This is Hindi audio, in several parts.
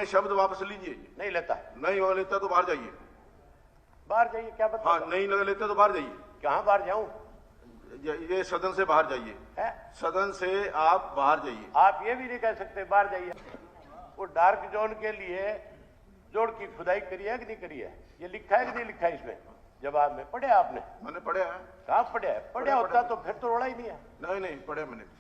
अपने शब्द वापस लीजिए। नहीं लेता। नहीं वो लेता तो बाहर जाइए। बाहर जाइए क्या बता? हाँ, नहीं लेते तो बाहर जाइए। कहाँ बाहर जाऊं? ये सदन से बाहर जाइए। सदन से आप बाहर जाइए। आप ये भी नहीं कह सकते बाहर जाइए। वो डार्क जोन के लिए जोड़ की खुदाई करी है कि नहीं करी है? ये लिखा है कि नहीं लिखा है इसमें? जवाब में पढ़े आपने? मैंने पढ़ा है। कहाँ पढ़ा है? पढ़ा होता तो फिर तो रोड़ा ही नहीं है। नहीं पढ़े मैंने।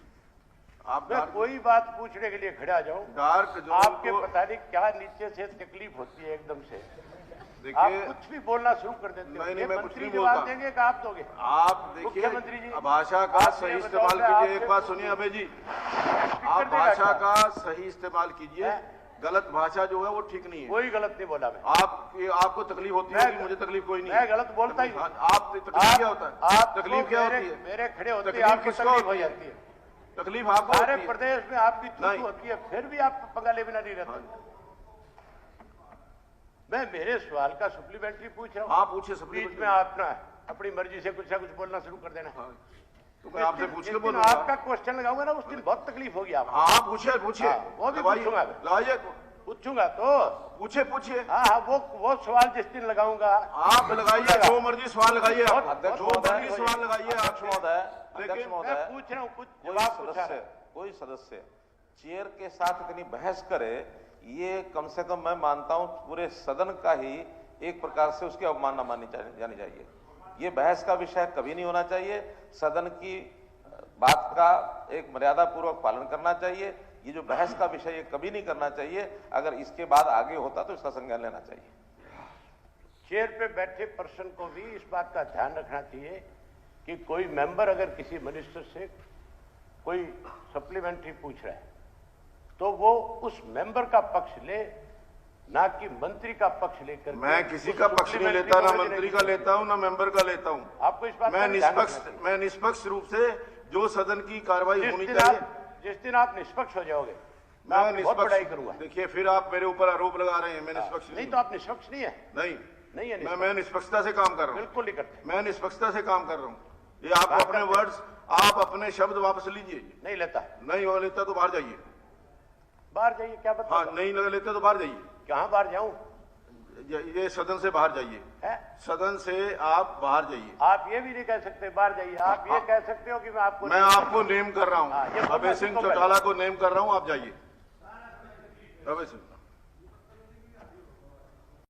आप कोई बात पूछने के लिए खड़ा जाऊं, डार्क जोन आपके पता नहीं क्या नीचे से तकलीफ होती है एकदम से। आप कुछ भी बोलना शुरू कर देते हो। नहीं मैं कुछ मंत्री नहीं जवाब बोलता। देंगे कि आप दोगे? आप देखिए मुख्यमंत्री जी भाषा का सही इस्तेमाल कीजिए। एक बात सुनिए अभय जी, आप भाषा का सही इस्तेमाल कीजिए। गलत भाषा जो है वो ठीक नहीं है। कोई गलत नहीं बोला मैं। आपको तकलीफ होती है, मुझे तकलीफ कोई नहीं है। मैं गलत बोलता ही नहीं। आप तकलीफ क्या होता है? आप तकलीफ क्या होती है? मेरे खड़े होते हैं, तकलीफ आपको किसको तकलीफ हो होती है? जाती है। तकलीफ आपको सारे होती है। प्रदेश में आपकी छुट्टी होती है, फिर भी आप पंगा ले बिना नहीं रहते। मैं मेरे सवाल का सप्लीमेंट्री पूछ रहा हूँ। आप पूछिए। बीच में आपने अपनी मर्जी से कुछ ना कुछ बोलना शुरू कर देना। तो मैं आपसे पूछ के बोलूंगा। आपका क्वेश्चन लगाऊंगा ना उस दिन बहुत तकलीफ होगी आपको। आप पूछिए वो भी पूछूंगा। लाइए पूछूंगा तो पूछिए। हाँ वो सवाल जिस दिन लगाऊंगा आप लगाइए। जो मर्जी सवाल लगाइए। अध्यक्ष जो मर्जी सवाल लगाइए। अध्यक्ष महोदय, पूछ रहा हूँ कुछ जवाब। कोई सदस्य चेयर के साथ इतनी बहस करे, ये कम से कम मैं मानता हूं पूरे सदन का ही एक प्रकार से उसकी अवमानना मानी जानी चाहिए। ये बहस का विषय कभी नहीं होना चाहिए। सदन की बात का एक मर्यादा पूर्वक पालन करना चाहिए। ये जो बहस का विषय ये कभी नहीं करना चाहिए। अगर इसके बाद आगे होता तो इसका संज्ञान लेना चाहिए। चेयर पे बैठे पर्सन को भी इस बात का ध्यान रखना चाहिए कि कोई मेंबर अगर किसी मिनिस्टर से कोई सप्लीमेंट्री पूछ रहा है तो वो उस मेंबर का पक्ष ले, ना कि मंत्री का पक्ष लेकर। मैं किसी का पक्ष नहीं लेता, ना मंत्री का लेता हूं ना मेंबर का लेता हूं। आपको इस बात मैं निष्पक्ष रूप से जो सदन की कार्रवाई होनी चाहिए। जिस दिन आप निष्पक्ष हो जाओगे मैं बहुत बड़ाई करूंगा। देखिए फिर आप मेरे ऊपर आरोप लगा रहे हैं मैं निष्पक्ष नहीं। तो आप निष्पक्ष नहीं है? नहीं है। मैं निष्पक्षता से काम कर रहा हूँ। बिल्कुल नहीं करते। मैं निष्पक्षता से काम कर रहा हूँ। ये आप अपने वर्ड्स, आप अपने शब्द वापस लीजिए। नहीं लेता। नहीं वो लेता तो बाहर जाइए। बाहर जाइए क्या बता? हाँ, नहीं लेते तो बाहर जाइए। कहाँ बाहर जाऊं? ये सदन से बाहर जाइए। सदन से आप बाहर जाइए। आप ये भी नहीं कह सकते बाहर जाइए। आप ये कह सकते हो कि मैं आपको नेम कर रहा हूँ। अभय सिंह चौटाला को नेम कर रहा हूँ। आप जाइए। अभय सिंह।